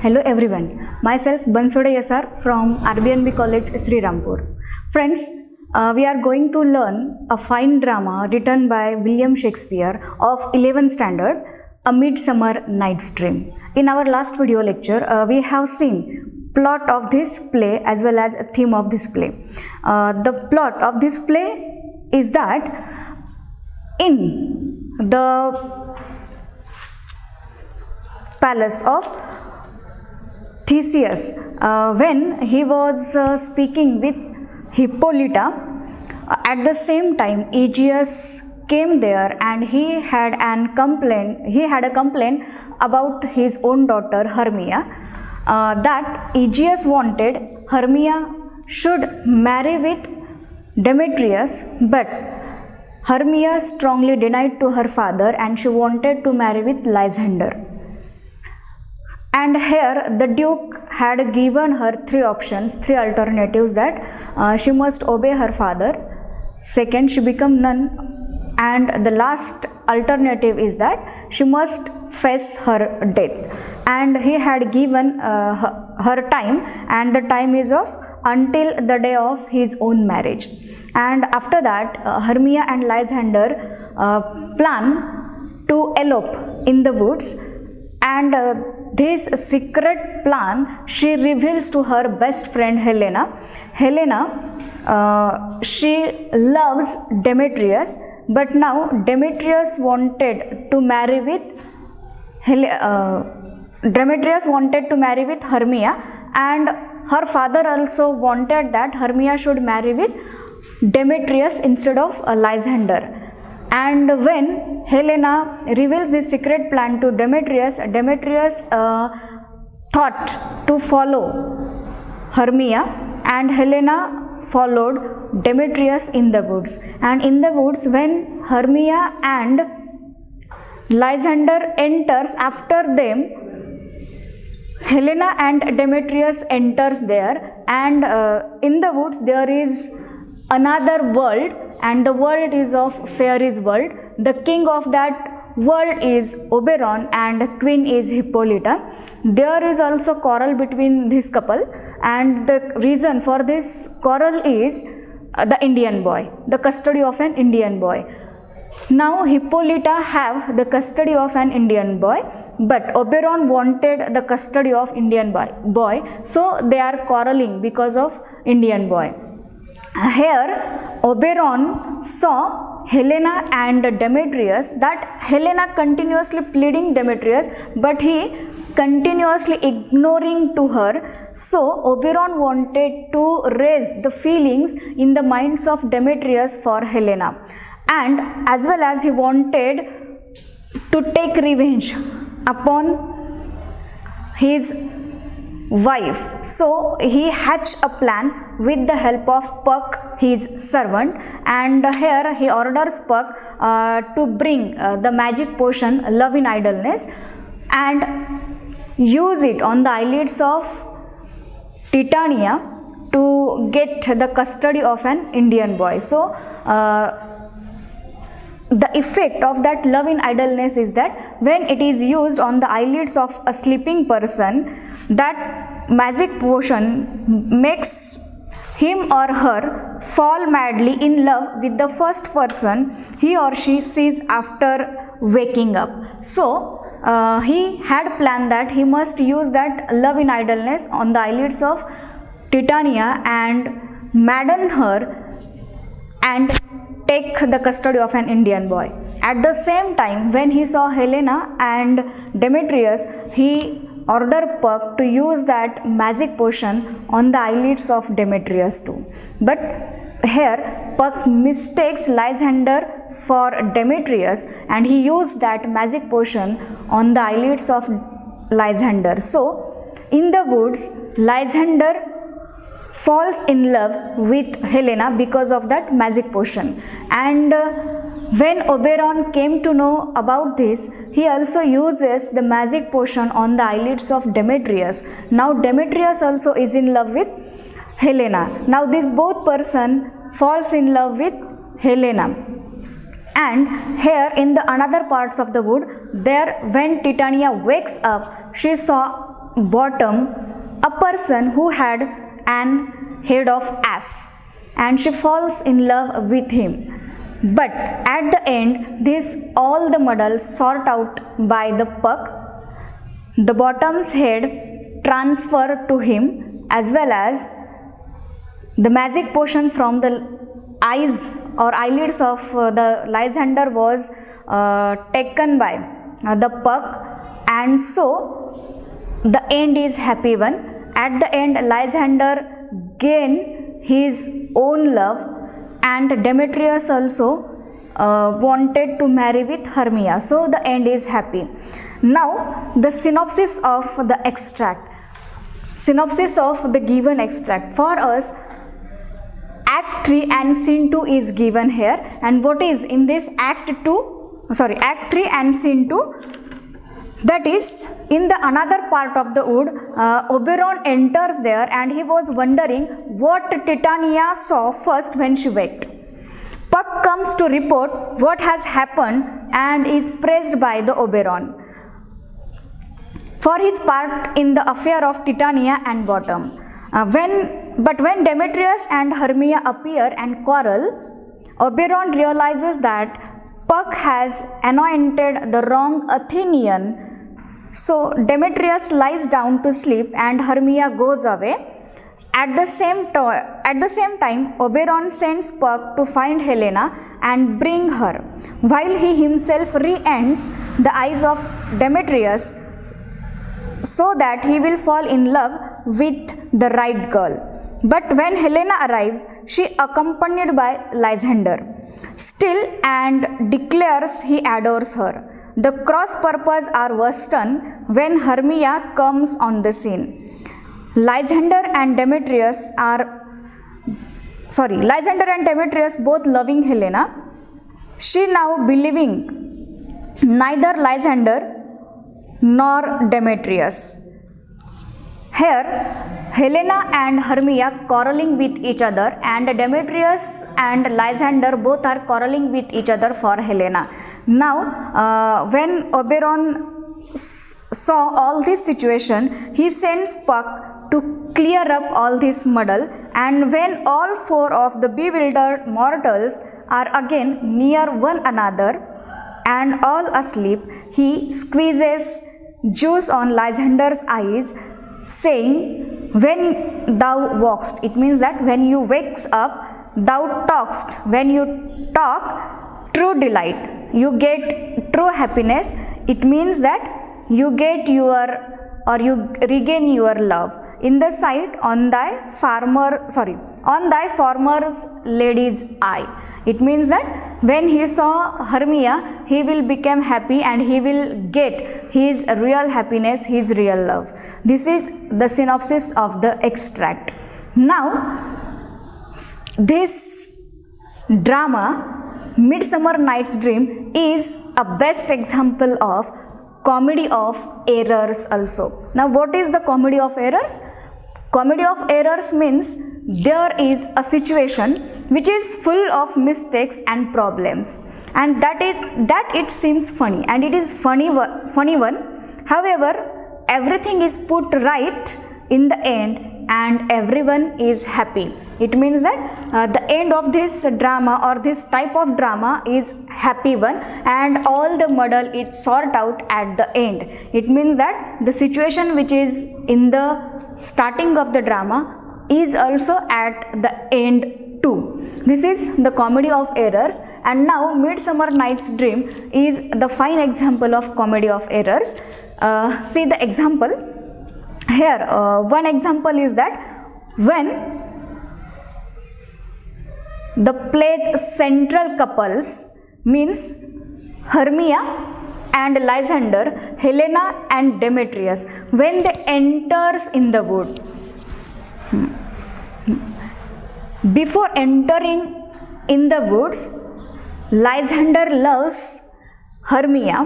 Hello everyone, myself Bansode SR from RBNB College, Sri Rampur. Friends, we are going to learn a fine drama written by William Shakespeare of 11th standard, A Midsummer Night's Dream. In our last video lecture, we have seen plot of this play as well as a theme of this play. The plot of this play is that in the palace of Theseus, when he was speaking with Hippolyta, at the same time Aegeus came there and he had a complaint about his own daughter Hermia, that Aegeus wanted Hermia should marry with Demetrius, but Hermia strongly denied to her father and she wanted to marry with Lysander. And here the Duke had given her three alternatives, that she must obey her father, second she become nun, and the last alternative is that she must face her death. And he had given her time, and the time is of until the day of his own marriage. And after that Hermia and Lysander plan to elope in the woods, and this secret plan she reveals to her best friend Helena. She loves Demetrius, but now Demetrius wanted to marry with Hermia, and her father also wanted that Hermia should marry with Demetrius instead of Lysander. And when Helena reveals this secret plan to Demetrius, Demetrius thought to follow Hermia, and Helena followed Demetrius in the woods. And in the woods, when Hermia and Lysander enters after them, Helena and Demetrius enters there, and in the woods there is another world, and the world is of fairies world. The king of that world is Oberon and queen is Hippolyta. There is also quarrel between this couple, and the reason for this quarrel is the Indian boy, the custody of an Indian boy. Now Hippolyta have the custody of an Indian boy, but Oberon wanted the custody of Indian boy, so they are quarreling because of Indian boy. Here Oberon saw Helena and Demetrius, that Helena continuously pleading Demetrius, but he continuously ignoring to her. So Oberon wanted to raise the feelings in the minds of Demetrius for Helena, and as well as he wanted to take revenge upon his wife. So he hatched a plan with the help of Puck, his servant, and here he orders Puck to bring the magic potion Love in Idleness and use it on the eyelids of Titania to get the custody of an Indian boy. So the effect of that love in idleness is that when it is used on the eyelids of a sleeping person, that magic potion makes him or her fall madly in love with the first person he or she sees after waking up. So he had planned that he must use that love in idleness on the eyelids of Titania and madden her and take the custody of an Indian boy. At the same time, when he saw Helena and Demetrius, he ordered Puck to use that magic potion on the eyelids of Demetrius too. But here Puck mistakes Lysander for Demetrius, and he used that magic potion on the eyelids of Lysander. So in the woods, Lysander falls in love with Helena because of that magic potion. And when Oberon came to know about this, he also uses the magic potion on the eyelids of Demetrius. Now Demetrius also is in love with Helena. Now this both person falls in love with Helena. And here in the another parts of the wood, there when Titania wakes up, she saw bottom a person who had an head of ass, and she falls in love with him. But at the end, all the muddle sort out by the puck, the bottom's head transferred to him, as well as the magic potion from the eyes or eyelids of the Lysander was taken by the puck, and so the end is happy one. At the end, Lysander gained his own love, and Demetrius also wanted to marry with Hermia, so the end is happy. Now the synopsis of the extract, synopsis of the given extract. For us, Act 3 and Scene 2 is given here, and what is in this Act 3 and Scene 2? That is, in the another part of the wood, Oberon enters there, and he was wondering what Titania saw first when she waked. Puck comes to report what has happened and is praised by the Oberon for his part in the affair of Titania and Bottom. But when Demetrius and Hermia appear and quarrel, Oberon realizes that Puck has anointed the wrong Athenian. So Demetrius lies down to sleep and Hermia goes away. At the same time, Oberon sends Puck to find Helena and bring her, while he himself re-ends the eyes of Demetrius so that he will fall in love with the right girl. But when Helena arrives, she accompanied by Lysander, still and declares he adores her. The cross purposes are worsened when Hermia comes on the scene. Lysander and Demetrius both loving Helena. She now believing neither Lysander nor Demetrius. Here, Helena and Hermia quarreling with each other, and Demetrius and Lysander both are quarreling with each other for Helena. Now, when Oberon saw all this situation, he sends Puck to clear up all this muddle, and when all four of the bewildered mortals are again near one another and all asleep, he squeezes juice on Lysander's eyes, saying, "When thou walkst," it means that when you wakes up, thou talkst. When you talk, true delight, you get true happiness. It means that you get you regain your love in the sight on thy former's lady's eye. It means that when he saw Hermia, he will become happy and he will get his real happiness, his real love. This is the synopsis of the extract. Now, this drama, Midsummer Night's Dream, is a best example of comedy of errors also. Now, what is the comedy of errors? Comedy of errors means there is a situation which is full of mistakes and problems, and that it seems funny, and it is funny one. However, everything is put right in the end and everyone is happy. It means that the end of this drama or this type of drama is happy one, and all the muddle is sorted out at the end. It means that the situation which is in the starting of the drama is also at the end too. This is the comedy of errors, and now Midsummer Night's Dream is the fine example of comedy of errors. See the example here. One example is that when the play's central couples means Hermia and Lysander, Helena and Demetrius, when they enters in the wood, before entering in the woods, Lysander loves Hermia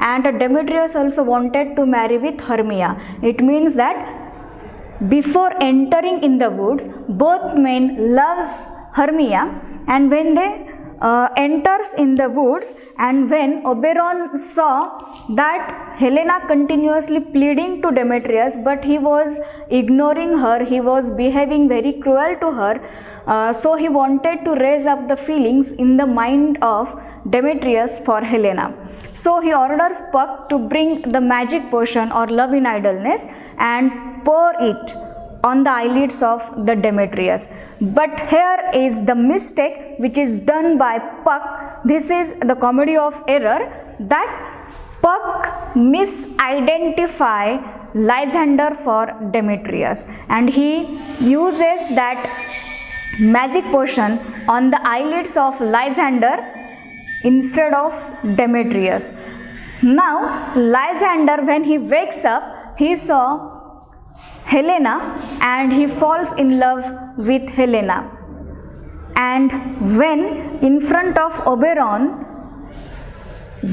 and Demetrius also wanted to marry with Hermia. It means that before entering in the woods, both men loves Hermia, and when they enters in the woods, and when Oberon saw that Helena continuously pleading to Demetrius, but he was ignoring her, he was behaving very cruel to her, so he wanted to raise up the feelings in the mind of Demetrius for Helena. So he orders Puck to bring the magic potion or love in idleness and pour it on the eyelids of the Demetrius. But here is the mistake which is done by Puck. This is the comedy of error, that Puck misidentify Lysander for Demetrius, and he uses that magic potion on the eyelids of Lysander instead of Demetrius. Now Lysander, when he wakes up, he saw Helena and he falls in love with Helena. And when in front of Oberon,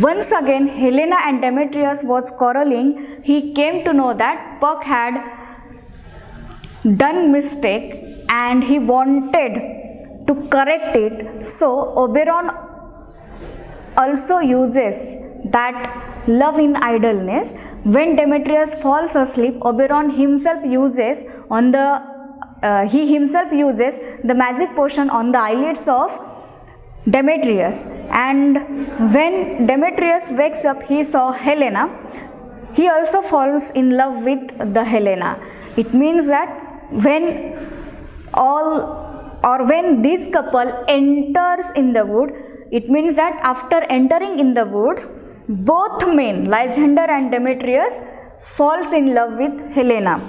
once again Helena and Demetrius was quarreling, he came to know that Puck had done mistake and he wanted to correct it. So Oberon also uses that love in idleness. When Demetrius falls asleep, Oberon himself uses the magic potion on the eyelids of Demetrius, and when Demetrius wakes up, he saw Helena. He also falls in love with the Helena. It means that when this couple enters in the wood, it means that after entering in the woods, both men, Lysander and Demetrius, falls in love with Helena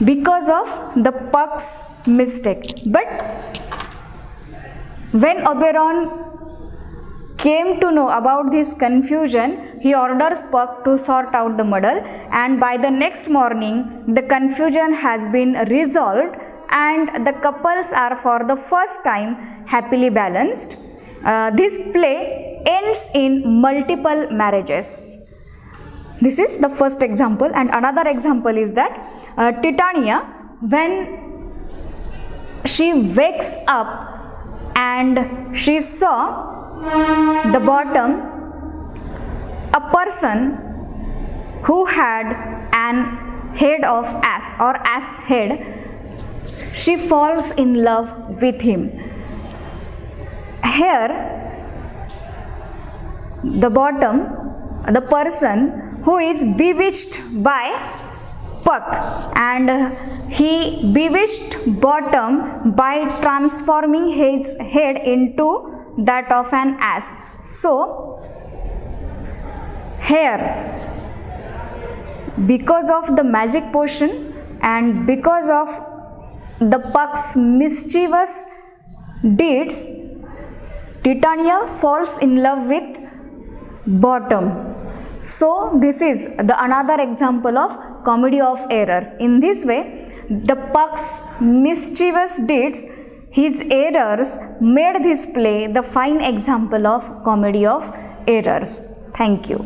because of the Puck's mistake. But when Oberon came to know about this confusion, he orders Puck to sort out the muddle, and by the next morning the confusion has been resolved and the couples are for the first time happily balanced. This play ends in multiple marriages. This is the first example, and another example is that Titania, when she wakes up and she saw the bottom, a person who had an head of ass or ass head, she falls in love with him. Here the bottom, the person who is bewitched by Puck, and he bewitched bottom by transforming his head into that of an ass. So here, because of the magic potion and because of the Puck's mischievous deeds, Titania falls in love with bottom. So this is the another example of comedy of errors. In this way, the Puck's mischievous deeds, his errors, made this play the fine example of comedy of errors. Thank you.